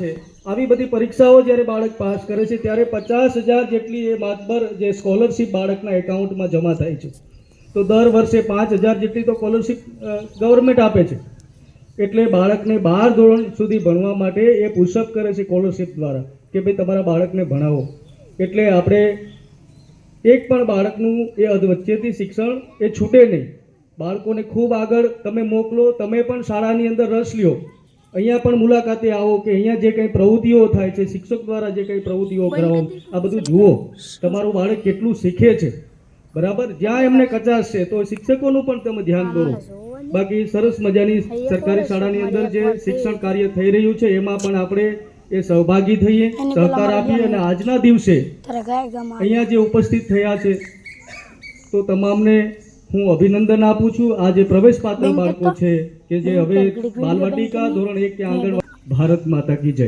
છે। આવી બધી પરીક્ષાઓ જ્યારે બાળક પાસ કરે છે ત્યારે 50,000 જેટલી એ માતબર જે સ્કોલરશિપ બાળકના એકાઉન્ટમાં જમા થાય છે। તો દર વર્ષે 5,000 જેટલી તો સ્કોલરશિપ ગવર્મેન્ટ આપે છે। એટલે બાળકને 12 ધોરણ સુધી ભણવા માટે એ પુશઅપ કરે છે સ્કોલરશિપ દ્વારા કે ભાઈ તમારા બાળકને ભણાવો। એટલે આપણે એક પણ બાળકનું એ વચ્ચેથી શિક્ષણ એ છૂટે નહીં। બાળકોને ખૂબ આગળ તમે મોકલો, તમે પણ શાળાની અંદર રસ લ્યો, અહીંયા પણ મુલાકાતે આવો કે અહીંયા જે કંઈ પ્રવૃત્તિઓ થાય છે, શિક્ષક દ્વારા જે કંઈ પ્રવૃત્તિઓ કરાવો, આ બધું જુઓ, તમારું બાળક કેટલું શીખે છે। બરાબર, જ્યાં એમને કચાશ છે તો શિક્ષકોનું પણ તમે ધ્યાન દોરો। બાકી સરસ મજાની સરકારી શાળાની અંદર જે શિક્ષણ કાર્ય થઈ રહ્યું છે એમાં પણ આપણે એ સહભાગી થઈએ, સહકાર આપીએ। અને આજના દિવસે અહીંયા જે ઉપસ્થિત થયા છે તો તમામને હું અભિનંદન આપું છું। આ જે પ્રવેશ પાત્ર બાળકો છે કે જે હવે બાલવાટિકા ધોરણ 1 કે આંગણવાડી, ભારત માતા કી જય।